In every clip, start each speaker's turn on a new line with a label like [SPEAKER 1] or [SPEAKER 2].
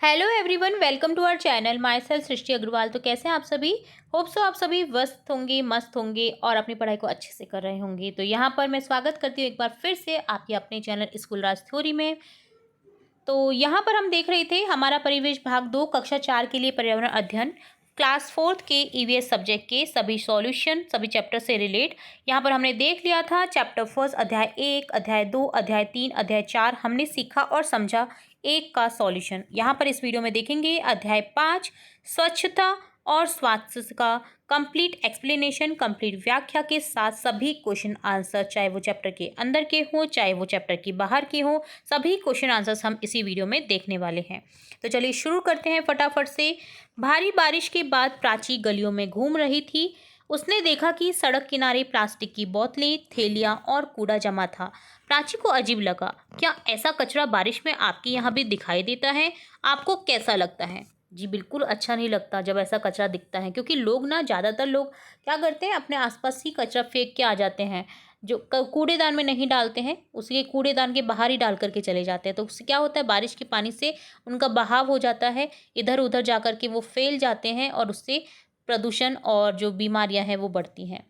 [SPEAKER 1] Hello everyone, welcome to our channel. Myself Srishti Agarwal. तो कैसे हैं आप सभी? होप सो आप सभी मस्त होंगे और अपनी पढ़ाई को अच्छे से कर रहे होंगे। तो यहाँ पर मैं स्वागत करती हूँ एक बार फिर से आपके अपने चैनल स्कूल राज थ्योरी में। तो यहाँ पर हम देख रहे थे हमारा परिवेश भाग 2 कक्षा 4 के लिए पर्यावरण अध्ययन क्लास 4 के ईवीएस सब्जेक्ट के सभी सॉल्यूशन सभी चैप्टर से रिलेट। यहाँ पर हमने देख लिया था चैप्टर फर्स्ट अध्याय 1, अध्याय 2, अध्याय 3, अध्याय 4 हमने सीखा और समझा एक का सॉल्यूशन। यहाँ पर इस वीडियो में देखेंगे अध्याय 5 स्वच्छता और स्वास्थ्य का कंप्लीट एक्सप्लेनेशन, कंप्लीट व्याख्या के साथ सभी क्वेश्चन आंसर, चाहे वो चैप्टर के अंदर के हों चाहे वो चैप्टर के बाहर के हों, सभी क्वेश्चन आंसर्स हम इसी वीडियो में देखने वाले हैं। तो चलिए शुरू करते हैं फटाफट से। भारी बारिश के बाद प्राची गलियों में घूम रही थी। उसने देखा कि सड़क किनारे प्लास्टिक की बोतलें, थैलियाँ और कूड़ा जमा था। प्राची को अजीब लगा, क्या ऐसा कचरा बारिश में आपके यहाँ भी दिखाई देता है? आपको कैसा लगता है? जी बिल्कुल अच्छा नहीं लगता जब ऐसा कचरा दिखता है, क्योंकि लोग ना, ज़्यादातर लोग क्या करते हैं, अपने आसपास ही कचरा फेंक के आ जाते हैं। जो कूड़ेदान में नहीं डालते हैं, उसके कूड़ेदान के बाहर ही डाल करके चले जाते हैं। तो उससे क्या होता है, बारिश के पानी से उनका बहाव हो जाता है, इधर उधर जा कर के वो फैल जाते हैं और उससे प्रदूषण और जो बीमारियां हैं वो बढ़ती हैं।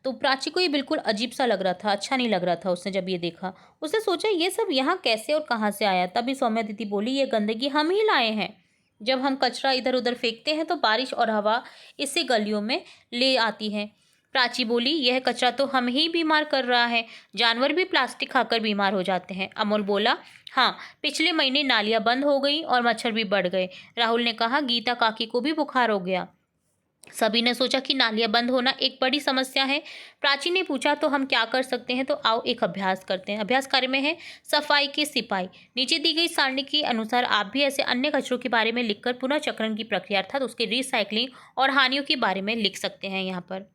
[SPEAKER 1] तो प्राची को ये बिल्कुल अजीब सा लग रहा था, अच्छा नहीं लग रहा था। उसने जब ये देखा, उसने सोचा ये सब यहाँ कैसे और कहाँ से आया। तभी सौम्या दीदी बोली, ये गंदगी हम ही लाए हैं। जब हम कचरा इधर उधर फेंकते हैं तो बारिश और हवा इसे गलियों में ले आती है। प्राची बोली, यह कचरा तो हम ही बीमार कर रहा है, जानवर भी प्लास्टिक खाकर बीमार हो जाते हैं। अमोल बोला, हाँ, पिछले महीने नालियाँ बंद हो गई और मच्छर भी बढ़ गए। राहुल ने कहा, गीता काकी को भी बुखार हो गया। सभी ने सोचा कि नालियां बंद होना एक बड़ी समस्या है। प्राची ने पूछा, तो हम क्या कर सकते हैं? तो आओ एक अभ्यास करते हैं। अभ्यास कार्य में है सफाई के सिपाही। नीचे दी गई सारणी के अनुसार आप भी ऐसे अन्य कचरों के बारे में लिखकर पुनः चक्रण की प्रक्रिया अर्थात उसके रिसाइकलिंग और हानियों के बारे में लिख सकते हैं यहाँ पर।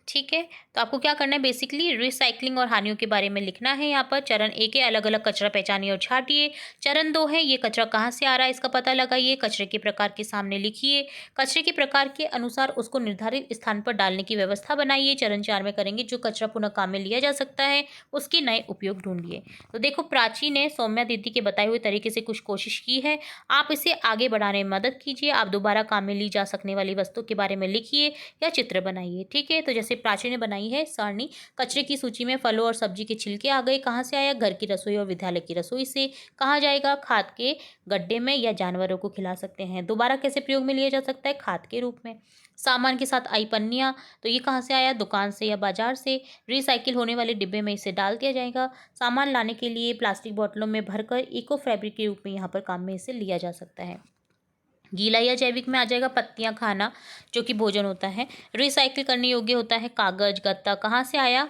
[SPEAKER 1] ठीक है, तो आपको क्या करना है, बेसिकली रिसाइकलिंग और हानियों के बारे में लिखना है। यहाँ पर चरण 1 है अलग अलग कचरा पहचानिए और छाटिए। चरण 2 है ये कचरा कहाँ से आ रहा है इसका पता लगाइए। कचरे के प्रकार के सामने लिखिए। कचरे के प्रकार के अनुसार उसको निर्धारित स्थान पर डालने की व्यवस्था बनाइए। चरण 4 में करेंगे जो कचरा पुनः काम में लिया जा सकता है उसके नए उपयोग ढूंढिए। तो देखो, प्राची ने सौम्या दीदी के बताए हुए तरीके से कुछ कोशिश की है। आप इसे आगे बढ़ाने में मदद कीजिए। आप दोबारा काम में ली जा सकने वाली वस्तु के बारे में लिखिए या चित्र बनाइए। ठीक है, तो जैसे प्राची ने बनाई है सारणी, कचरे की सूची में फलों और सब्जी के छिलके आ गए। कहाँ से आया? घर की रसोई और विद्यालय की रसोई से। कहाँ जाएगा? खाद के गड्ढे में या जानवरों को खिला सकते हैं। दोबारा कैसे प्रयोग में लिया जा सकता है? खाद के रूप में। सामान के साथ आई पन्नियाँ, तो ये कहाँ से आया? दुकान से या बाजार से। रिसाइकिल होने वाले डिब्बे में इसे डाल दिया जाएगा। सामान लाने के लिए प्लास्टिक बोतलों में भरकर इको फैब्रिक के रूप में यहाँ पर काम में इसे लिया जा सकता है। गीला या जैविक में आ जाएगा पत्तियां खाना, जो कि भोजन होता है। रिसाइकिल करने योग्य होता है कागज गत्ता। कहाँ से आया?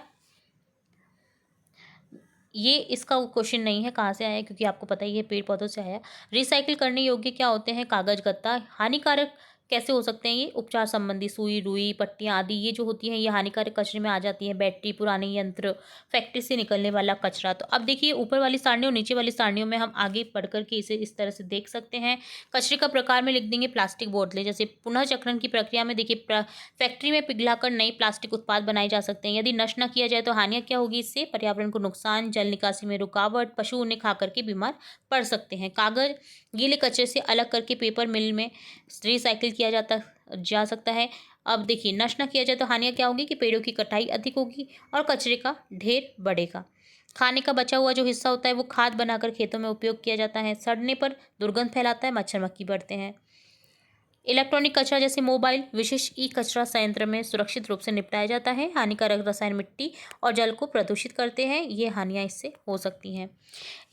[SPEAKER 1] ये इसका क्वेश्चन नहीं है कहाँ से आया, क्योंकि आपको पता ही है पेड़ पौधों से आया। रिसाइकिल करने योग्य क्या होते हैं? कागज गत्ता। हानिकारक कैसे हो सकते हैं ये? उपचार संबंधी सुई रुई पट्टियाँ आदि ये जो होती हैं ये हानिकारक कचरे में आ जाती हैं। बैटरी, पुराने यंत्र, फैक्ट्री से निकलने वाला कचरा। तो अब देखिए, ऊपर वाली सारणी और नीचे वाली सारणियों में हम आगे पढ़ करके इसे इस तरह से देख सकते हैं। कचरे का प्रकार में लिख देंगे प्लास्टिक बोतलें। जैसे पुनः चक्रण की प्रक्रिया में देखिए, फैक्ट्री में पिघलाकर नई प्लास्टिक उत्पाद बनाए जा सकते हैं। यदि नष्ट न किया जाए तो हानियाँ क्या होगी? इससे पर्यावरण को नुकसान, जल निकासी में रुकावट, पशु उन्हें खा करके बीमार पड़ सकते हैं। कागज गीले कचरे से अलग करके पेपर मिल में रिसाइकिल किया जा सकता है। अब देखिए, नष्ट न किया जाए तो हानियाँ क्या होगी कि पेड़ों की कटाई अधिक होगी और कचरे का ढेर बढ़ेगा। खाने का बचा हुआ जो हिस्सा होता है वो खाद बनाकर खेतों में उपयोग किया जाता है। सड़ने पर दुर्गंध फैलाता है, मच्छर मक्खी बढ़ते हैं। इलेक्ट्रॉनिक कचरा जैसे मोबाइल विशेष ई कचरा संयंत्र में सुरक्षित रूप से निपटाया जाता है। हानिकारक रसायन मिट्टी और जल को प्रदूषित करते हैं, ये हानियाँ इससे हो सकती हैं।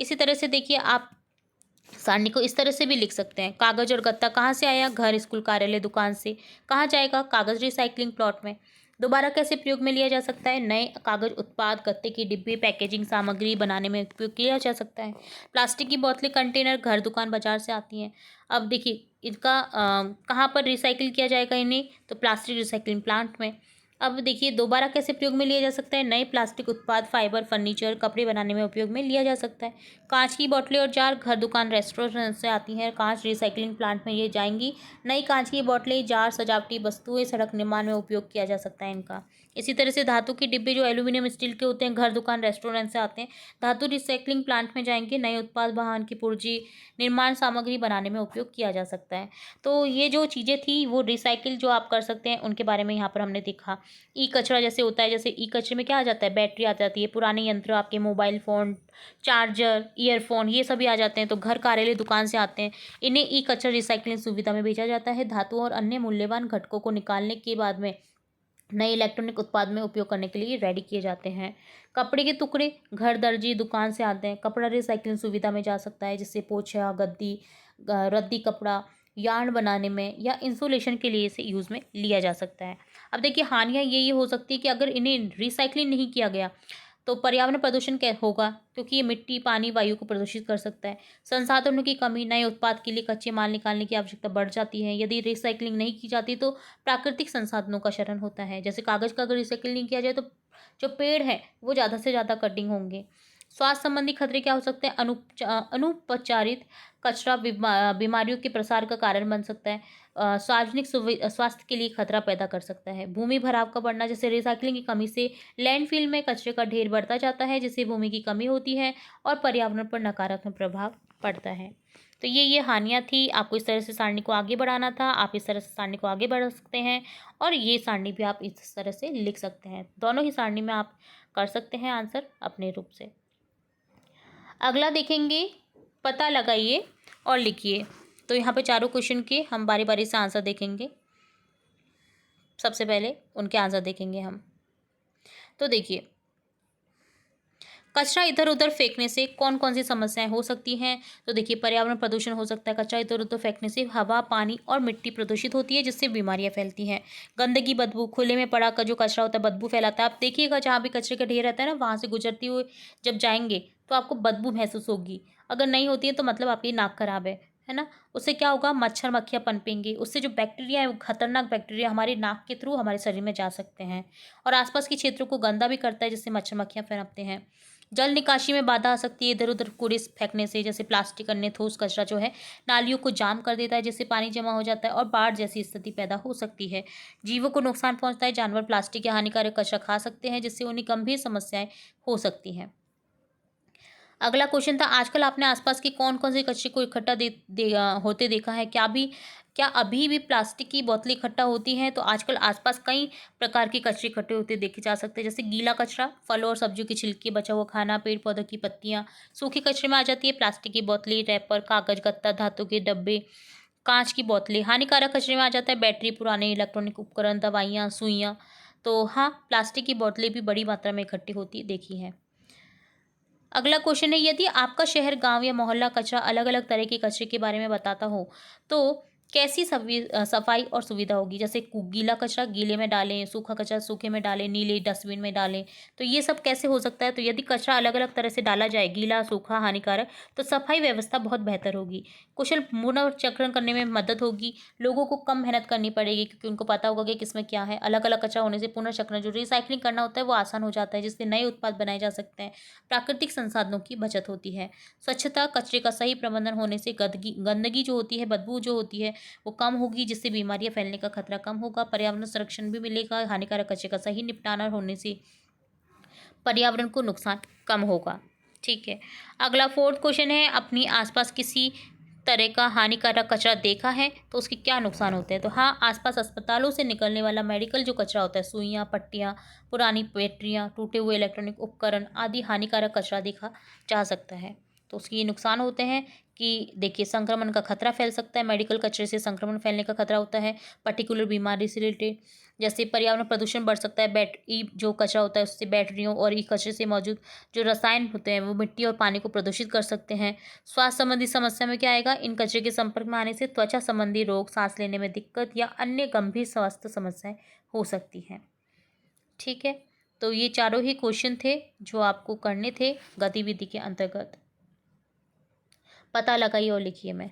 [SPEAKER 1] इसी तरह से देखिए, आप सारणी को इस तरह से भी लिख सकते हैं। कागज और गत्ता कहाँ से आया? घर, स्कूल, कार्यालय, दुकान से। कहाँ जाएगा? कागज रिसाइकलिंग प्लॉट में। दोबारा कैसे प्रयोग में लिया जा सकता है? नए कागज उत्पाद, गत्ते की डिब्बे, पैकेजिंग सामग्री बनाने में उपयोग किया जा सकता है। प्लास्टिक की बोतलें, कंटेनर घर, दुकान, बाजार से आती हैं। अब देखिए, इनका कहाँ पर रिसाइकिल किया जाएगा इन्हें? तो प्लास्टिक रिसाइकलिंग प्लांट में। अब देखिए दोबारा कैसे प्रयोग में लिया जा सकता है। नए प्लास्टिक उत्पाद, फाइबर, फर्नीचर, कपड़े बनाने में उपयोग में लिया जा सकता है। कांच की बोतलें और जार घर, दुकान, रेस्टोरेंट से आती हैं। कांच रिसाइकलिंग प्लांट में ये जाएंगी। नई कांच की बोतलें, जार, सजावटी वस्तुएं, सड़क निर्माण में उपयोग किया जा सकता है इनका। इसी तरह से धातु के डिब्बे जो एल्यूमिनियम स्टील के होते हैं, घर, दुकान, रेस्टोरेंट से आते हैं। धातु रिसाइकलिंग प्लांट में जाएंगे। नए उत्पाद, वाहन की पुर्जी, निर्माण सामग्री बनाने में उपयोग किया जा सकता है। तो ये जो चीज़ें थी वो रिसाइकिल जो आप कर सकते हैं उनके बारे में यहाँ पर हमने देखा। ई कचरा जैसे होता है, जैसे ई कचरे में क्या आ जाता है, बैटरी आ जाती है, पुराने यंत्र, आपके मोबाइल फ़ोन, चार्जर, ईयरफोन, ये सभी आ जाते हैं। तो घर, कार्यालय, दुकान से आते हैं। इन्हें ई कचरा रिसाइकलिंग सुविधा में भेजा जाता है। धातुओं और अन्य मूल्यवान घटकों को निकालने के बाद में नए इलेक्ट्रॉनिक उत्पाद में उपयोग करने के लिए रेडी किए जाते हैं। कपड़े के टुकड़े घर, दर्जी, दुकान से आते हैं। कपड़ा रिसाइकलिंग सुविधा में जा सकता है, जिससे पोछा, गद्दी, रद्दी कपड़ा, यार्न बनाने में या इंसुलेशन के लिए इसे यूज़ में लिया जा सकता है। अब देखिए हानियाँ ये हो सकती है कि अगर इन्हें रिसाइकलिंग नहीं किया गया तो पर्यावरण प्रदूषण क्या होगा, क्योंकि ये मिट्टी, पानी, वायु को प्रदूषित कर सकता है। संसाधनों की कमी, नए उत्पाद के लिए कच्चे माल निकालने की आवश्यकता बढ़ जाती है। यदि रिसाइकलिंग नहीं की जाती तो प्राकृतिक संसाधनों का क्षरण होता है। जैसे कागज़ का अगर रिसाइकिल नहीं किया जाए तो जो पेड़ है वो ज़्यादा से ज़्यादा कटिंग होंगे। स्वास्थ्य संबंधी खतरे क्या हो सकते हैं? अनुपचारित कचरा बीमारियों के प्रसार का कारण बन सकता है। सार्वजनिक स्वास्थ्य के लिए खतरा पैदा कर सकता है। भूमि भराव का बढ़ना, जैसे रिसाइकलिंग की कमी से लैंडफिल में कचरे का ढेर बढ़ता जाता है, जिससे भूमि की कमी होती है और पर्यावरण पर नकारात्मक प्रभाव पड़ता है। तो ये हानियाँ थी। आपको इस तरह से सारणी को आगे बढ़ाना था। आप इस तरह से सारणी को आगे बढ़ा सकते हैं और ये सारणी भी आप इस तरह से लिख सकते हैं। दोनों ही सारणी में आप कर सकते हैं आंसर अपने रूप से। अगला देखेंगे, पता लगाइए और लिखिए। तो यहाँ पे चारों क्वेश्चन के हम बारी बारी से आंसर देखेंगे। सबसे पहले उनके आंसर देखेंगे हम। तो देखिए, कचरा इधर उधर फेंकने से कौन कौन सी समस्याएं हो सकती हैं? तो देखिए, पर्यावरण प्रदूषण हो सकता है। कचरा इधर उधर फेंकने से हवा, पानी और मिट्टी प्रदूषित होती है, जिससे बीमारियां फैलती हैं। गंदगी, बदबू, खुले में पड़ा का जो कचरा होता है बदबू फैलाता है। आप देखिएगा जहाँ भी कचरे का ढेर रहता है ना, वहाँ से गुजरते हुए जब जाएंगे तो आपको बदबू महसूस होगी। अगर नहीं होती है तो मतलब आपकी नाक खराब है ना। उससे क्या होगा, मच्छर मक्खियाँ पनपेंगी। उससे जो बैक्टीरिया है वो खतरनाक बैक्टीरिया हमारी नाक के थ्रू हमारे शरीर में जा सकते हैं और आसपास के क्षेत्रों को गंदा भी करता है, जिससे मच्छर मक्खियाँ पनपते हैं। जल निकासी में बाधा आ सकती है इधर उधर कूड़े फेंकने से, जैसे प्लास्टिक, अन्य ठोस कचरा जो है नालियों को जाम कर देता है, जिससे पानी जमा हो जाता है और बाढ़ जैसी स्थिति पैदा हो सकती है। जीवों को नुकसान पहुंचता है। जानवर प्लास्टिक या हानिकारक कचरा खा सकते हैं, जिससे उन्हें गंभीर समस्याएं हो सकती हैं। अगला क्वेश्चन था, आजकल आपने आसपास के कौन कौन से कचरे को इकट्ठा होते देखा है? क्या अभी भी प्लास्टिक की बोतलें इकट्ठा होती हैं? तो आजकल आसपास कई प्रकार के कचरे इकट्ठे होते देखे जा सकते हैं, जैसे गीला कचरा, फलों और सब्जियों के छिलके, बचा हुआ खाना, पेड़ पौधों की पत्तियां। सूखे कचरे में आ जाती है प्लास्टिक की बोतलें, रैपर, कागज, गत्ता, धातु के डब्बे, कांच की बोतलें। हानिकारक कचरे में आ जाता है बैटरी, पुराने इलेक्ट्रॉनिक उपकरण, दवाइयाँ, सुइयाँ। तो हाँ, प्लास्टिक की बोतलें भी बड़ी मात्रा में इकट्ठी होती देखी हैं। अगला क्वेश्चन है, यदि आपका शहर, गांव या मोहल्ला कचरा अलग अलग तरह के कचरे के बारे में बताता हो तो कैसी सफाई और सुविधा होगी? जैसे गीला कचरा गीले में डालें, सूखा कचरा सूखे में डालें, नीले डस्टबिन में डालें। तो ये सब कैसे हो सकता है? तो यदि कचरा अलग अलग तरह से डाला जाए, गीला, सूखा, हानिकारक, तो सफाई व्यवस्था बहुत बेहतर होगी। कुशल पुनर्चक्रण करने में मदद होगी। लोगों को कम मेहनत करनी पड़ेगी, क्योंकि उनको पता होगा कि किसमें क्या है। अलग अलग कचरा होने से पुनर्चक्रण जो रिसाइकलिंग करना होता है वो आसान हो जाता है, जिससे नए उत्पाद बनाए जा सकते हैं। प्राकृतिक संसाधनों की बचत होती है। स्वच्छता, कचरे का सही प्रबंधन होने से गंदगी जो होती है, बदबू जो होती है वो कम होगी, जिससे बीमारियां फैलने का खतरा कम होगा। पर्यावरण संरक्षण भी मिलेगा। हानिकारक कचरे का सही निपटान होने से पर्यावरण को नुकसान कम होगा। ठीक है। अगला फोर्थ क्वेश्चन है, अपनी आसपास किसी तरह का हानिकारक कचरा देखा है तो उसके क्या नुकसान होते हैं? तो हाँ, आसपास अस्पतालों से निकलने वाला मेडिकल जो कचरा होता है, सुइयाँ, पट्टियाँ, पुरानी बैटरियाँ, टूटे हुए इलेक्ट्रॉनिक उपकरण आदि हानिकारक कचरा देखा जा सकता है। तो उसके ये नुकसान होते हैं कि देखिए, संक्रमण का खतरा फैल सकता है। मेडिकल कचरे से संक्रमण फैलने का खतरा होता है, पर्टिकुलर बीमारी से रिलेटेड। जैसे पर्यावरण प्रदूषण बढ़ सकता है। ई जो कचरा होता है उससे बैटरियों और ई कचरे से मौजूद जो रसायन होते हैं वो मिट्टी और पानी को प्रदूषित कर सकते हैं। स्वास्थ्य संबंधी समस्या में क्या आएगा? इन कचरे के संपर्क में आने से त्वचा संबंधी रोग, सांस लेने में दिक्कत या अन्य गंभीर स्वास्थ्य समस्याएं हो सकती हैं। ठीक है। तो ये चारों ही क्वेश्चन थे जो आपको करने थे गतिविधि के अंतर्गत। पता लगाइए और लिखिए। मैं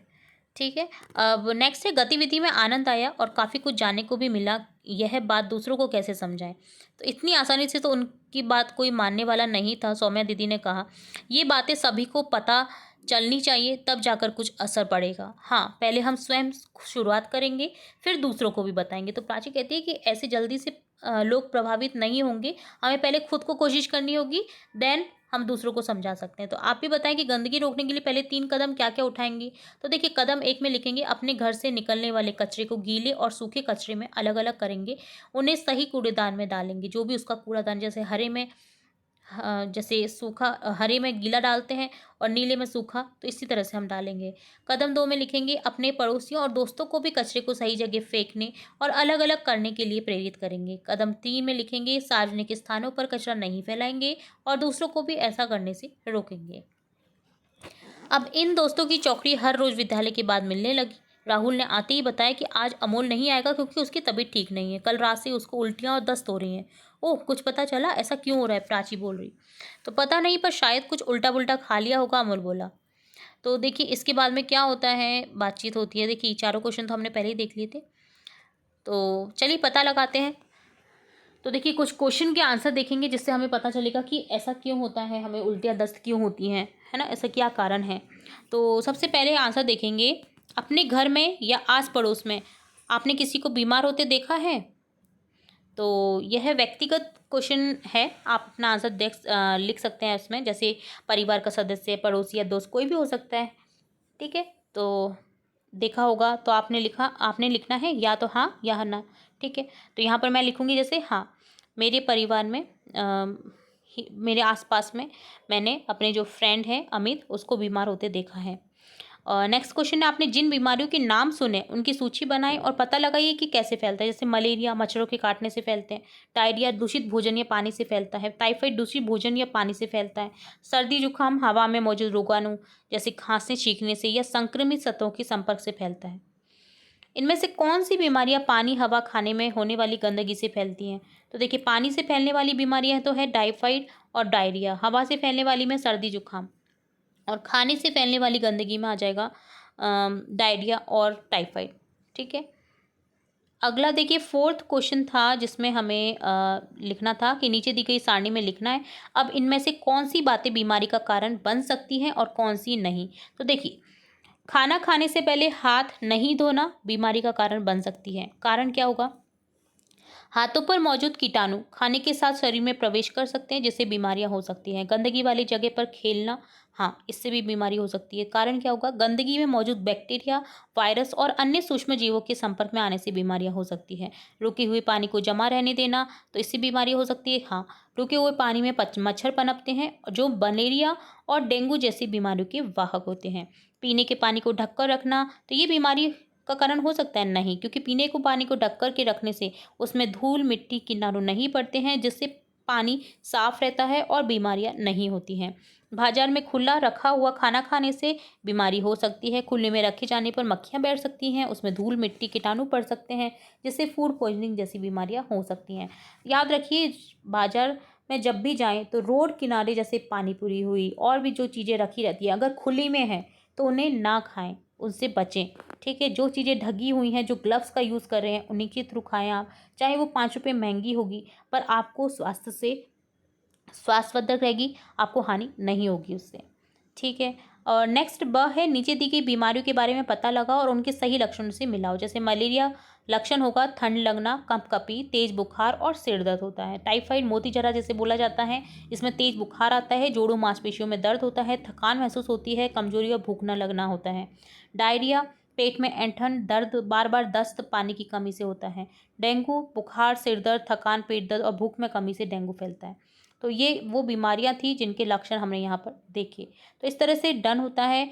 [SPEAKER 1] ठीक है। अब नेक्स्ट है, गतिविधि में आनंद आया और काफ़ी कुछ जानने को भी मिला, यह बात दूसरों को कैसे समझाएं। तो इतनी आसानी से तो उनकी बात कोई मानने वाला नहीं था, सौम्या दीदी ने कहा। ये बातें सभी को पता चलनी चाहिए, तब जाकर कुछ असर पड़ेगा। हाँ, पहले हम स्वयं शुरुआत करेंगे, फिर दूसरों को भी बताएंगे। तो प्राची कहती है कि ऐसे जल्दी से लोग प्रभावित नहीं होंगे, हमें पहले खुद को कोशिश करनी होगी, देन हम दूसरों को समझा सकते हैं। तो आप भी बताएं कि गंदगी रोकने के लिए पहले 3 कदम क्या-क्या उठाएँगी? तो देखिए, कदम 1 में लिखेंगे, अपने घर से निकलने वाले कचरे को गीले और सूखे कचरे में अलग-अलग करेंगे। उन्हें सही कूड़ेदान में डालेंगे। जो भी उसका कूड़ादान, जैसे हरे में जैसे सूखा हरे में गीला डालते हैं और नीले में सूखा, तो इसी तरह से हम डालेंगे। कदम 2 में लिखेंगे, अपने पड़ोसियों और दोस्तों को भी कचरे को सही जगह फेंकने और अलग-अलग करने के लिए प्रेरित करेंगे। कदम 3 में लिखेंगे, सार्वजनिक स्थानों पर कचरा नहीं फैलाएँगे और दूसरों को भी ऐसा करने से रोकेंगे। अब इन दोस्तों की चौकड़ी हर रोज विद्यालय के बाद मिलने लगी। राहुल ने आते ही बताया कि आज अमोल नहीं आएगा क्योंकि उसकी तबीयत ठीक नहीं है। कल रात से उसको उल्टियाँ और दस्त हो रही हैं। ओह, कुछ पता चला? ऐसा क्यों हो रहा है? प्राची बोल रही। तो पता नहीं, पर शायद कुछ उल्टा पुल्टा खा लिया होगा, अमोल बोला। तो देखिए, इसके बाद में क्या होता है, बातचीत होती है। देखिए, चारों क्वेश्चन तो हमने पहले ही देख लिए थे, तो चलिए पता लगाते हैं। तो देखिए, कुछ क्वेश्चन के आंसर देखेंगे जिससे हमें पता चलेगा कि ऐसा क्यों होता है, हमें उल्टियाँ दस्त क्यों होती हैं, है ना? ऐसा क्या कारण है। तो सबसे पहले आंसर देखेंगे, अपने घर में या आस पड़ोस में आपने किसी को बीमार होते देखा है? तो यह व्यक्तिगत क्वेश्चन है, आप अपना आंसर लिख सकते हैं इसमें, जैसे परिवार का सदस्य, पड़ोसी या दोस्त, कोई भी हो सकता है। ठीक है, तो देखा होगा तो आपने लिखना है या तो हाँ या ना। ठीक है, तो यहाँ पर मैं लिखूँगी जैसे हाँ, मेरे परिवार में मेरे आसपास में मैंने अपने जो फ्रेंड है अमित, उसको बीमार होते देखा है। नेक्स्ट क्वेश्चन है, आपने जिन बीमारियों के नाम सुने उनकी सूची बनाएं और पता लगाइए कि कैसे फैलता है। जैसे मलेरिया मच्छरों के काटने से फैलते हैं, डायरिया दूषित भोजन या पानी से फैलता है, टाइफाइड दूषित भोजन या पानी से फैलता है, सर्दी जुकाम हवा में मौजूद रोगाणु जैसे खांसने छींकने से या संक्रमित सतहों के संपर्क से फैलता है। इनमें से कौन सी बीमारियां पानी हवा खाने में होने वाली गंदगी से फैलती हैं? तो देखिए, पानी से फैलने वाली बीमारियां तो है टाइफाइड और डायरिया, हवा से फैलने वाली में सर्दी जुकाम, और खाने से फैलने वाली गंदगी में आ जाएगा डायरिया और टाइफाइड। ठीक है, अगला देखिए, फोर्थ क्वेश्चन था जिसमें हमें लिखना था कि नीचे दी गई सारणी में लिखना है, अब इनमें से कौन सी बातें बीमारी का कारण बन सकती हैं और कौन सी नहीं। तो देखिए, खाना खाने से पहले हाथ नहीं धोना बीमारी का कारण बन सकती है। कारण क्या होगा? हाथों पर मौजूद कीटाणु खाने के साथ शरीर में प्रवेश कर सकते हैं, जिससे बीमारियां हो सकती हैं। गंदगी वाली जगह पर खेलना, हाँ, इससे भी बीमारी हो सकती है। कारण क्या होगा? गंदगी में मौजूद बैक्टीरिया, वायरस और अन्य सूक्ष्म जीवों के संपर्क में आने से बीमारियां हो सकती हैं। रुके हुए पानी को जमा रहने देना, तो इससे बीमारी हो सकती है। हाँ, रुके हुए पानी में मच्छर पनपते हैं जो मलेरिया और डेंगू जैसी बीमारियों के वाहक होते हैं। पीने के पानी को ढककर रखना, तो ये बीमारी का कारण हो सकता है? नहीं, क्योंकि पीने को पानी को ढक कर के रखने से उसमें धूल मिट्टी कीटाणु नहीं पड़ते हैं, जिससे पानी साफ रहता है और बीमारियां नहीं होती हैं। बाजार में खुला रखा हुआ खाना खाने से बीमारी हो सकती है। खुले में रखे जाने पर मक्खियां बैठ सकती हैं, उसमें धूल मिट्टी कीटाणु पड़ सकते हैं, जिससे फूड पॉइजनिंग जैसी बीमारियां हो सकती हैं। याद रखिए, बाजार में जब भी जाएं तो रोड किनारे जैसे पानी पूरी हुई और भी जो चीज़ें रखी रहती हैं, अगर खुली में है तो उन्हें ना खाएं, उनसे बचें। ठीक है, जो चीज़ें ढकी हुई हैं, जो ग्लव्स का यूज़ कर रहे हैं, उन्हीं के थ्रू खाएं आप। चाहे वो 5 रुपये महंगी होगी, पर आपको स्वास्थ्यवर्धक रहेगी, आपको हानि नहीं होगी उससे। ठीक है, और नेक्स्ट ब है, नीचे दी गई बीमारियों के बारे में पता लगाओ और उनके सही लक्षणों से मिलाओ। जैसे मलेरिया लक्षण होगा ठंड लगना, कंपकपी, तेज बुखार और सिर दर्द होता है। टाइफाइड मोती जरा जैसे बोला जाता है, इसमें तेज बुखार आता है, जोड़ों मांसपेशियों में दर्द होता है, थकान महसूस होती है, कमजोरी और भूख न लगना होता है। डायरिया पेट में ऐंठन, दर्द, बार बार दस्त, पानी की कमी से होता है। डेंगू बुखार, सिर दर्द, थकान, पेट दर्द और भूख में कमी से डेंगू फैलता है। तो ये वो बीमारियां थी जिनके लक्षण हमने यहाँ पर देखे। तो इस तरह से डन होता है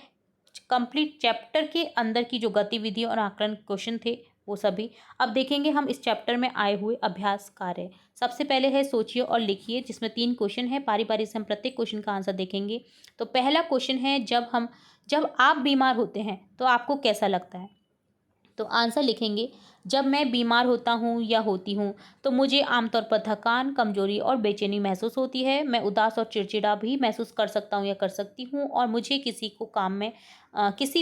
[SPEAKER 1] कंप्लीट चैप्टर के अंदर की जो गतिविधि और आकलन क्वेश्चन थे वो सभी। अब देखेंगे हम इस चैप्टर में आए हुए अभ्यास कार्य। सबसे पहले है सोचिए और लिखिए, जिसमें 3 क्वेश्चन है। बारी बारी से हम प्रत्येक क्वेश्चन का आंसर देखेंगे। तो पहला क्वेश्चन है, जब आप बीमार होते हैं तो आपको कैसा लगता है? तो आंसर लिखेंगे, जब मैं बीमार होता हूँ या होती हूँ तो मुझे आमतौर पर थकान, कमजोरी और बेचैनी महसूस होती है। मैं उदास और चिड़चिड़ा भी महसूस कर सकता हूँ या कर सकती हूँ, और मुझे किसी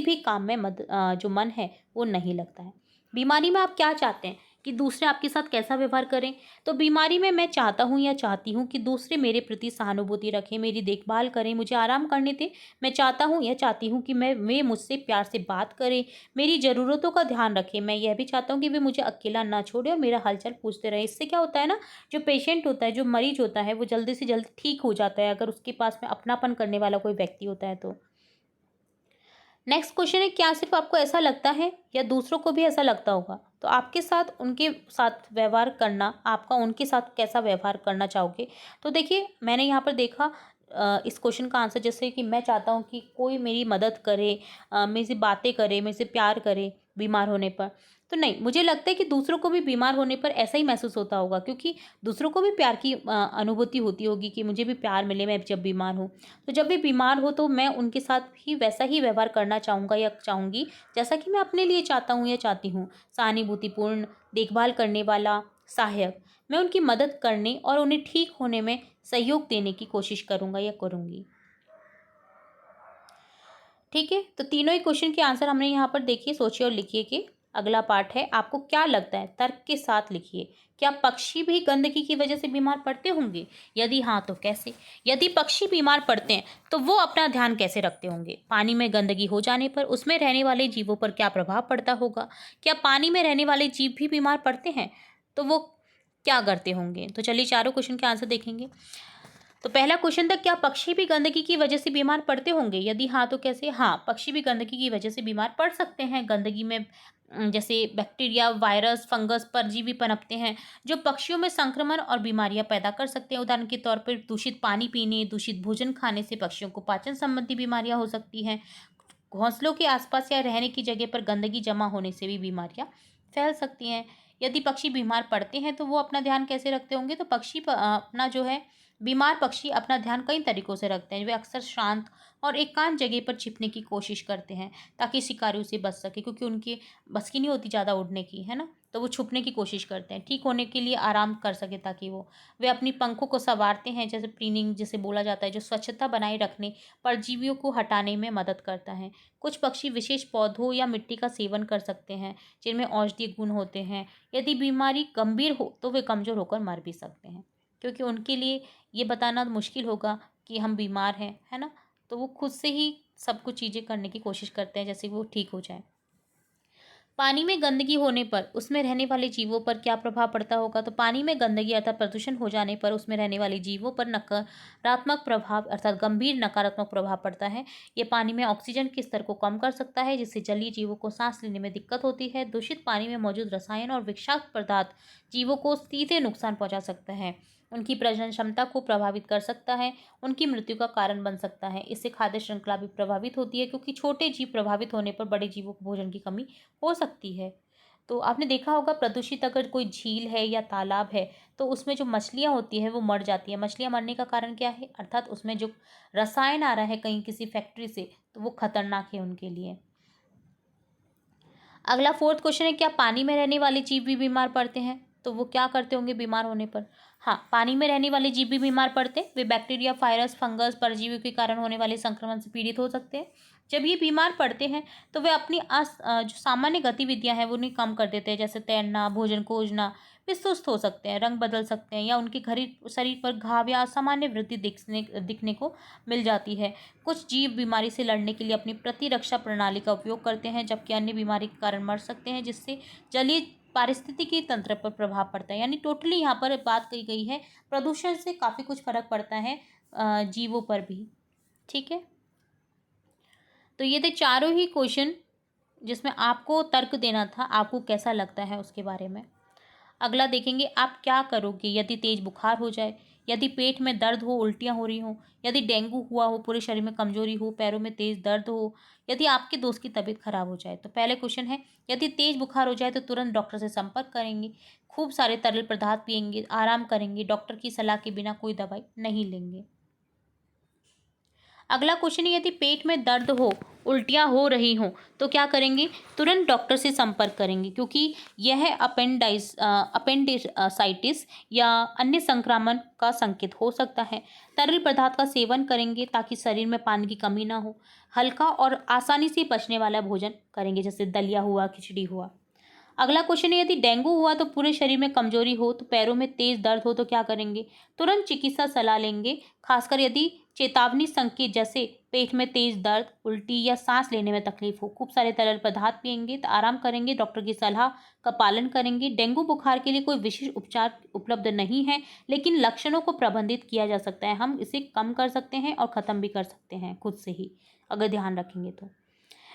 [SPEAKER 1] भी काम में जो मन है वो नहीं लगता है। बीमारी में आप क्या चाहते हैं कि दूसरे आपके साथ कैसा व्यवहार करें? तो बीमारी में मैं चाहता हूँ या चाहती हूँ कि दूसरे मेरे प्रति सहानुभूति रखें, मेरी देखभाल करें, मुझे आराम करने दें। मैं चाहता हूँ या चाहती हूँ कि मैं वे मुझसे प्यार से बात करें, मेरी ज़रूरतों का ध्यान रखें। मैं यह भी चाहता हूँ कि वे मुझे अकेला ना छोड़ें और मेरा हाल-चाल पूछते रहें। इससे क्या होता है ना, जो पेशेंट होता है, जो मरीज़ होता है, वो जल्दी से जल्द ठीक हो जाता है, अगर उसके पास में अपनापन करने वाला कोई व्यक्ति होता है तो। नेक्स्ट क्वेश्चन है, क्या सिर्फ आपको ऐसा लगता है या दूसरों को भी ऐसा लगता होगा? तो आपके साथ उनके साथ व्यवहार करना, आपका उनके साथ कैसा व्यवहार करना चाहोगे? तो देखिए, मैंने यहाँ पर देखा इस क्वेश्चन का आंसर, जैसे कि मैं चाहता हूँ कि कोई मेरी मदद करे, मेरे से बातें करे, मेरे से प्यार करे बीमार होने पर। तो नहीं, मुझे लगता है कि दूसरों को भी बीमार होने पर ऐसा ही महसूस होता होगा, क्योंकि दूसरों को भी प्यार की अनुभूति होती होगी कि मुझे भी प्यार मिले मैं जब बीमार हूँ। तो जब वे बीमार हो तो मैं उनके साथ भी वैसा ही व्यवहार करना चाहूँगा या चाहूँगी, जैसा कि मैं अपने लिए चाहता हूँ या चाहती हूँ। सहानुभूतिपूर्ण, देखभाल करने वाला, सहायक। मैं उनकी मदद करने और उन्हें ठीक होने में सहयोग देने की कोशिश करूँगा या करूँगी। ठीक है, तो तीनों ही क्वेश्चन के आंसर हमने यहाँ पर देखिए, सोचिए और लिखिए कि अगला पार्ट है, आपको क्या लगता है? तर्क के साथ लिखिए। क्या पक्षी भी गंदगी की वजह से बीमार पड़ते होंगे? यदि हाँ, तो कैसे? यदि पक्षी बीमार पड़ते हैं, तो वो अपना ध्यान कैसे रखते होंगे? पानी में गंदगी हो जाने पर उसमें रहने वाले जीवों पर क्या प्रभाव पड़ता होगा? क्या पानी में रहने वाले जीव भी बीमार पड़ते हैं? तो वो क्या करते होंगे? तो चलिए चारों क्वेश्चन के आंसर देखेंगे। तो पहला क्वेश्चन था, क्या पक्षी भी गंदगी की वजह से बीमार पड़ते होंगे? यदि हाँ, तो कैसे? हाँ, पक्षी भी गंदगी की वजह से बीमार पड़ सकते हैं। गंदगी में जैसे बैक्टीरिया, वायरस, फंगस, परजीवी पनपते हैं, जो पक्षियों में संक्रमण और बीमारियां पैदा कर सकते हैं। उदाहरण के तौर पर दूषित पानी पीने, दूषित भोजन खाने से पक्षियों को पाचन संबंधी बीमारियां हो सकती हैं। घोंसलों के आसपास या रहने की जगह पर गंदगी जमा होने से भी बीमारियां फैल सकती हैं। यदि पक्षी बीमार पड़ते हैं तो वो अपना ध्यान कैसे रखते होंगे? तो अपना जो है, बीमार पक्षी अपना ध्यान कई तरीकों से रखते हैं। वे अक्सर शांत और एकांत जगह पर छिपने की कोशिश करते हैं ताकि शिकारियों से बच सके, क्योंकि उनकी बस की नहीं होती ज़्यादा उड़ने की, है ना? तो वो छुपने की कोशिश करते हैं, ठीक होने के लिए आराम कर सके, ताकि वे अपनी पंखों को संवारते हैं, जैसे प्रीनिंग जिसे बोला जाता है, जो स्वच्छता बनाए रखने, परजीवियों को हटाने में मदद करता है। कुछ पक्षी विशेष पौधों या मिट्टी का सेवन कर सकते हैं जिनमें औषधीय गुण होते हैं। यदि बीमारी गंभीर हो तो वे कमज़ोर होकर मर भी सकते हैं, क्योंकि उनके लिए ये बताना मुश्किल होगा कि हम बीमार हैं, है ना? तो वो खुद से ही सब कुछ चीज़ें करने की कोशिश करते हैं जैसे वो ठीक हो जाएँ। पानी में गंदगी होने पर उसमें रहने वाले जीवों पर क्या प्रभाव पड़ता होगा? तो पानी में गंदगी अर्थात प्रदूषण हो जाने पर उसमें रहने वाले जीवों पर नकारात्मक प्रभाव अर्थात गंभीर नकारात्मक प्रभाव पड़ता है। ये पानी में ऑक्सीजन के स्तर को कम कर सकता है, जिससे जलीय जीवों को सांस लेने में दिक्कत होती है। दूषित पानी में मौजूद रसायन और विषाक्त पदार्थ जीवों को सीधे नुकसान पहुंचा सकता है। उनकी प्रजनन क्षमता को प्रभावित कर सकता है, उनकी मृत्यु का कारण बन सकता है। इससे खाद्य श्रृंखला भी प्रभावित होती है, क्योंकि छोटे जीव प्रभावित होने पर बड़े जीवों को भोजन की कमी हो सकती है। तो आपने देखा होगा, प्रदूषित अगर कोई झील है या तालाब है तो उसमें जो मछलियाँ होती हैं वो मर जाती हैं। मछलियाँ मरने का कारण क्या है? अर्थात उसमें जो रसायन आ रहा है कहीं किसी फैक्ट्री से, तो वो खतरनाक है उनके लिए। अगला फोर्थ क्वेश्चन है, क्या पानी में रहने वाले जीव भी बीमार पड़ते हैं? तो वो क्या करते होंगे बीमार होने पर? हाँ, पानी में रहने वाले जीव भी बीमार पड़ते हैं। वे बैक्टीरिया, वायरस, फंगस, परजीवी के कारण होने वाले संक्रमण से पीड़ित हो सकते हैं। जब ये बीमार पड़ते हैं तो वे अपनी जो सामान्य गतिविधियां हैं वो नहीं कम कर देते हैं, जैसे तैरना, भोजन खोजना। वे सुस्त हो सकते हैं, रंग बदल सकते हैं, या उनके शरीर पर घाव या असामान्य वृद्धि दिखने को मिल जाती है। कुछ जीव बीमारी से लड़ने के लिए अपनी प्रतिरक्षा प्रणाली का उपयोग करते हैं, जबकि अन्य बीमारी के कारण मर सकते हैं, जिससे जलीय पारिस्थितिकी तंत्र पर प्रभाव पड़ता है। यानी टोटली यहाँ पर बात कही गई है, प्रदूषण से काफ़ी कुछ फर्क पड़ता है जीवों पर भी। ठीक है, तो ये थे चारों ही क्वेश्चन जिसमें आपको तर्क देना था, आपको कैसा लगता है उसके बारे में। अगला देखेंगे, आप क्या करोगे यदि तेज बुखार हो जाए, यदि पेट में दर्द हो, उल्टियाँ हो रही हों, यदि डेंगू हुआ हो, पूरे शरीर में कमजोरी हो, पैरों में तेज दर्द हो, यदि आपके दोस्त की तबीयत खराब हो जाए। तो पहले क्वेश्चन है, यदि तेज बुखार हो जाए तो तुरंत डॉक्टर से संपर्क करेंगे, खूब सारे तरल पदार्थ पिएंगे, आराम करेंगे, डॉक्टर की सलाह के बिना कोई दवाई नहीं लेंगे। अगला क्वेश्चन है, यदि पेट में दर्द हो, उल्टियाँ हो रही हों, तो क्या करेंगे? तुरंत डॉक्टर से संपर्क करेंगे, क्योंकि यह अपेंडिसाइटिस या अन्य संक्रमण का संकेत हो सकता है। तरल पदार्थ का सेवन करेंगे ताकि शरीर में पानी की कमी ना हो। हल्का और आसानी से पचने वाला भोजन करेंगे, जैसे दलिया हुआ, खिचड़ी हुआ। अगला क्वेश्चन है, यदि डेंगू हुआ तो पूरे शरीर में कमजोरी हो, तो पैरों में तेज दर्द हो, तो क्या करेंगे? तुरंत चिकित्सा सलाह लेंगे, खासकर यदि चेतावनी संकेत जैसे पेट में तेज दर्द, उल्टी या सांस लेने में तकलीफ हो। खूब सारे तरल पदार्थ पिएंगे, तो आराम करेंगे, डॉक्टर की सलाह का पालन करेंगे। डेंगू बुखार के लिए कोई विशेष उपचार उपलब्ध नहीं है, लेकिन लक्षणों को प्रबंधित किया जा सकता है। हम इसे कम कर सकते हैं और ख़त्म भी कर सकते हैं खुद से ही, अगर ध्यान रखेंगे तो।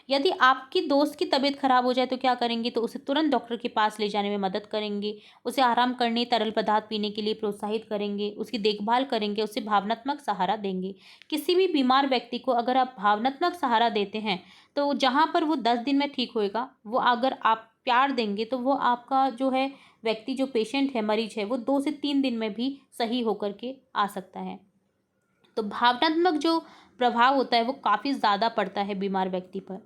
[SPEAKER 1] यदि आपकी दोस्त की तबीयत खराब हो जाए तो क्या करेंगे? तो उसे तुरंत डॉक्टर के पास ले जाने में मदद करेंगे, उसे आराम करने, तरल पदार्थ पीने के लिए प्रोत्साहित करेंगे, उसकी देखभाल करेंगे, उसे भावनात्मक सहारा देंगे। किसी भी बीमार व्यक्ति को अगर आप भावनात्मक सहारा देते हैं, तो जहाँ पर वो 10 दिन में ठीक होएगा, वो अगर आप प्यार देंगे तो वो आपका जो है व्यक्ति, जो पेशेंट है, मरीज है, वो 2 से 3 दिन में भी सही होकर के आ सकता है। तो भावनात्मक जो प्रभाव होता है वो काफ़ी ज़्यादा पड़ता है बीमार व्यक्ति पर।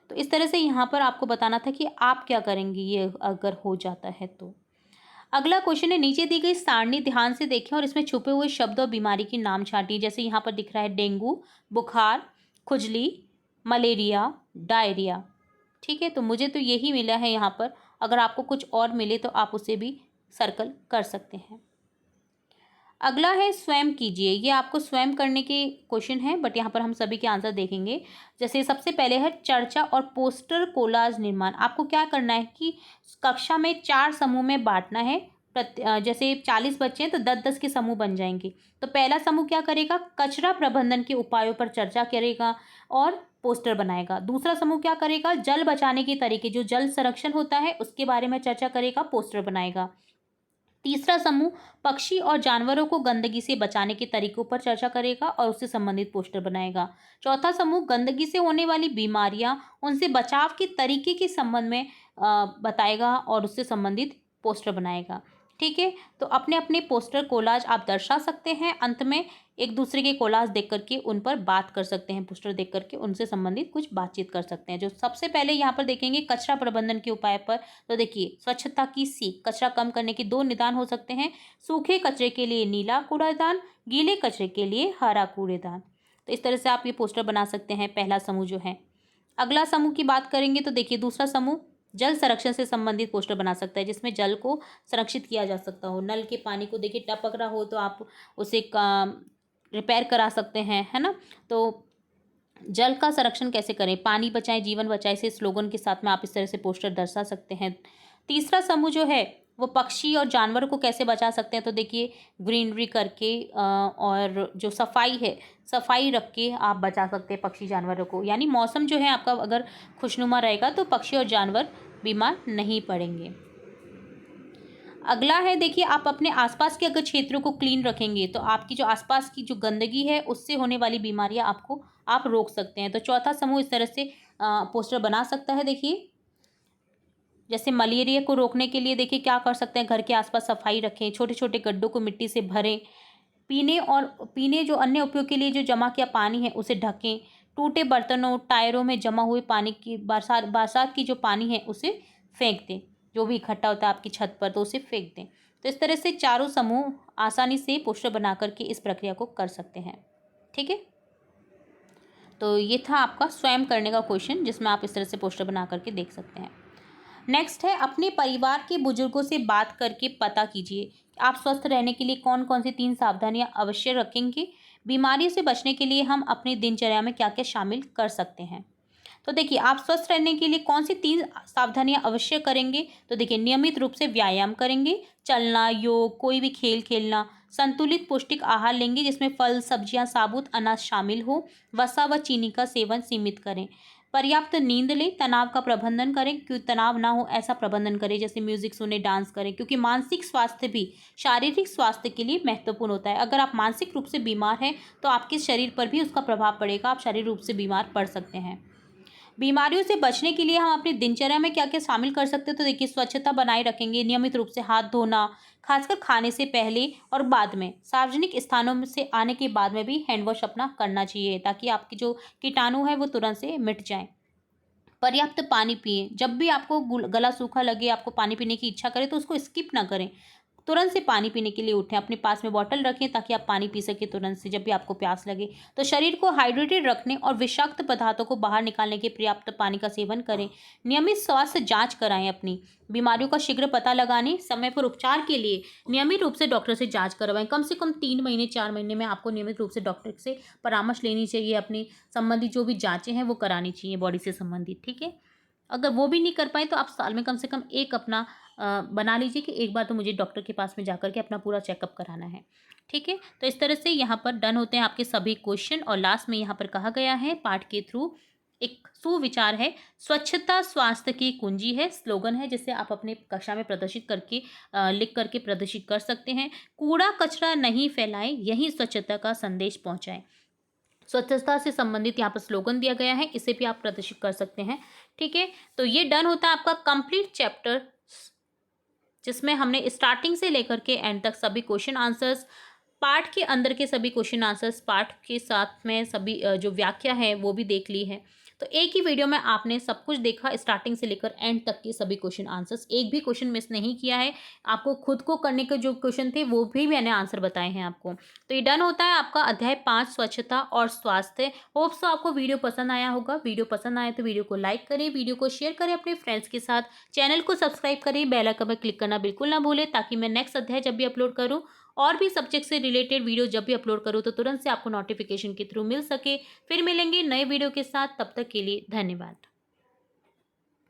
[SPEAKER 1] तो इस तरह से यहाँ पर आपको बताना था कि आप क्या करेंगे ये अगर हो जाता है तो। अगला क्वेश्चन है, नीचे दी गई सारणी ध्यान से देखें और इसमें छुपे हुए शब्द और बीमारी की नाम छांटिए। जैसे यहाँ पर दिख रहा है डेंगू, बुखार, खुजली, मलेरिया, डायरिया। ठीक है, तो मुझे तो यही मिला है यहाँ पर। अगर आपको कुछ और मिले तो आप उसे भी सर्कल कर सकते हैं। अगला है स्वयं कीजिए। ये आपको स्वयं करने के क्वेश्चन है, बट यहाँ पर हम सभी के आंसर देखेंगे। जैसे सबसे पहले है चर्चा और पोस्टर कोलाज निर्माण। आपको क्या करना है कि कक्षा में 4 समूह में बांटना है। जैसे 40 बच्चे हैं तो 10-10 के समूह बन जाएंगे। तो पहला समूह क्या करेगा? कचरा प्रबंधन के उपायों पर चर्चा करेगा और पोस्टर बनाएगा। दूसरा समूह क्या करेगा? जल बचाने के तरीके, जो जल संरक्षण होता है उसके बारे में चर्चा करेगा, पोस्टर बनाएगा। तीसरा समूह पक्षी और जानवरों को गंदगी से बचाने के तरीकों पर चर्चा करेगा और उससे संबंधित पोस्टर बनाएगा। चौथा समूह गंदगी से होने वाली बीमारियां, उनसे बचाव के तरीके के संबंध में बताएगा और उससे संबंधित पोस्टर बनाएगा। ठीक है, तो अपने अपने पोस्टर कोलाज आप दर्शा सकते हैं। अंत में एक दूसरे के कोलाज देख करके उन पर बात कर सकते हैं, पोस्टर देख करके उनसे संबंधित कुछ बातचीत कर सकते हैं। जो सबसे पहले यहाँ पर देखेंगे कचरा प्रबंधन के उपाय पर, तो देखिए स्वच्छता की सीख, कचरा कम करने के 2 निदान हो सकते हैं। सूखे कचरे के लिए नीला कूड़ेदान, गीले कचरे के लिए हरा कूड़ेदान। तो इस तरह से आप ये पोस्टर बना सकते हैं, पहला समूह जो है। अगला समूह की बात करेंगे तो देखिए दूसरा समूह जल संरक्षण से संबंधित पोस्टर बना सकता है, जिसमें जल को संरक्षित किया जा सकता हो। नल के पानी को देखिए टपक रहा हो तो आप उसे रिपेयर करा सकते हैं, है ना। तो जल का संरक्षण कैसे करें? पानी बचाएं, जीवन बचाएं से स्लोगन के साथ में आप इस तरह से पोस्टर दर्शा सकते हैं। तीसरा समूह जो है वो पक्षी और जानवरों को कैसे बचा सकते हैं, तो देखिए ग्रीनरी करके और जो सफाई है, सफाई रख के आप बचा सकते हैं पक्षी जानवरों को। यानी मौसम जो है आपका अगर खुशनुमा रहेगा तो पक्षी और जानवर बीमार नहीं पड़ेंगे। अगला है देखिए, आप अपने आसपास के अगर क्षेत्रों को क्लीन रखेंगे तो आपकी जो आसपास की जो गंदगी है उससे होने वाली बीमारियां आप रोक सकते हैं। तो चौथा समूह इस तरह से पोस्टर बना सकता है। देखिए जैसे मलेरिया को रोकने के लिए देखिए क्या कर सकते हैं, घर के आसपास सफाई रखें, छोटे छोटे गड्ढों को मिट्टी से भरें, पीने जो अन्य उपयोग के लिए जो जमा किया पानी है उसे ढकें, टूटे बर्तनों, टायरों में जमा हुए पानी की बरसात की जो पानी है उसे फेंक दें, जो भी इकट्ठा होता है आपकी छत पर तो उसे फेंक दें। तो इस तरह से चारों समूह आसानी से पोस्टर बना करके इस प्रक्रिया को कर सकते हैं। ठीक है, तो ये था आपका स्वयं करने का क्वेश्चन, जिसमें आप इस तरह से पोस्टर बना करके देख सकते हैं। नेक्स्ट है अपने परिवार के बुजुर्गों से बात करके पता कीजिए आप स्वस्थ रहने के लिए कौन कौन सी 3 सावधानियां अवश्य रखेंगे। बीमारी से बचने के लिए हम अपनी दिनचर्या में क्या क्या शामिल कर सकते हैं। तो देखिए आप स्वस्थ रहने के लिए कौन सी 3 सावधानियां अवश्य करेंगे, तो देखिए नियमित रूप से व्यायाम करेंगे, चलना, योग, कोई भी खेल खेलना, संतुलित पौष्टिक आहार लेंगे जिसमें फल, सब्जियां, साबुत अनाज शामिल हो, वसा व चीनी का सेवन सीमित करें, पर्याप्त नींद लें, तनाव का प्रबंधन करें, क्योंकि तनाव ना हो ऐसा प्रबंधन करें, जैसे म्यूजिक सुने, डांस करें, क्योंकि मानसिक स्वास्थ्य भी शारीरिक स्वास्थ्य के लिए महत्वपूर्ण होता है। अगर आप मानसिक रूप से बीमार हैं तो आपके शरीर पर भी उसका प्रभाव पड़ेगा, आप शारीरिक रूप से बीमार पड़ सकते हैं। बीमारियों से बचने के लिए हम अपनी दिनचर्या में क्या-क्या शामिल कर सकते हैं? तो देखिए, स्वच्छता बनाए रखेंगे, नियमित रूप से हाथ धोना, खासकर खाने से पहले और बाद में। सार्वजनिक स्थानों में से आने के बाद में भी हैंड वॉश अपना करना चाहिए, ताकि आपके जो कीटाणु हैं वो तुरंत से मिट जाएँ। पर्याप्त पानी पिएँ। जब भी आपको गला सूखा लगे, आपको पानी पीने की इच्छा करे, तो उसको स्किप ना करें। तुरंत से पानी पीने के लिए उठें। अपने पास में बॉटल रखें, ताकि आप पानी पी सकें तुरंत से जब भी आपको प्यास लगे। तो शरीर को हाइड्रेटेड रखने और विषाक्त पदार्थों को बाहर निकालने के पर्याप्त पानी का सेवन करें। नियमित स्वास्थ्य जाँच कराएँ अपनी। बीमारियों का शीघ्र पता लगाने, समय पर उपचार के लिए नियमित रूप से डॉक्टर से जाँच करवाएँ। कम से कम 3 महीने, 4 महीने में आपको नियमित रूप से डॉक्टर से परामर्श लेनी चाहिए। अपनी संबंधित जो भी जाँचें हैं, वो करानी चाहिए बॉडी से संबंधित, ठीक है? अगर वो भी नहीं कर पाएँ, तो आप साल में कम से कम एक अपना बना लीजिए कि एक बार तो मुझे डॉक्टर के पास में जाकर के अपना पूरा चेकअप कराना है, ठीक है? तो इस तरह से यहाँ पर डन होते हैं आपके सभी क्वेश्चन, और लास्ट में यहाँ पर कहा गया है पाठ के थ्रू एक सुविचार है, स्वच्छता स्वास्थ्य की कुंजी है, स्लोगन है, जिसे आप अपने कक्षा में प्रदर्शित करके लिख करके प्रदर्शित कर सकते हैं। कूड़ा कचरा नहीं फैलाएं, यही स्वच्छता का संदेश पहुंचाएं। स्वच्छता से संबंधित यहाँ पर स्लोगन दिया गया है, इसे भी आप प्रदर्शित कर सकते हैं, ठीक है? तो ये डन होता है आपका कंप्लीट चैप्टर, जिसमें हमने स्टार्टिंग से लेकर के एंड तक सभी क्वेश्चन आंसर्स, पाठ के अंदर के सभी क्वेश्चन आंसर्स, पाठ के साथ में सभी जो व्याख्या है वो भी देख ली है। तो एक ही वीडियो में आपने सब कुछ देखा, स्टार्टिंग से लेकर एंड तक के सभी क्वेश्चन आंसर्स, एक भी क्वेश्चन मिस नहीं किया है। आपको खुद को करने के जो क्वेश्चन थे वो भी मैंने आंसर बताए हैं आपको। तो ये डन होता है आपका अध्याय 5 स्वच्छता और स्वास्थ्य। होप सो आपको वीडियो पसंद आया होगा। वीडियो पसंद आए तो वीडियो को लाइक करें, वीडियो को शेयर करें अपने फ्रेंड्स के साथ, चैनल को सब्सक्राइब करें, बेल आइकन पर क्लिक करना बिल्कुल ना भूलें, ताकि मैं नेक्स्ट अध्याय जब भी अपलोड करूँ और भी सब्जेक्ट से रिलेटेड वीडियो जब भी अपलोड करूँ, तो तुरंत से आपको नोटिफिकेशन के थ्रू मिल सके। फिर मिलेंगे नए वीडियो के साथ, तब तक के लिए धन्यवाद।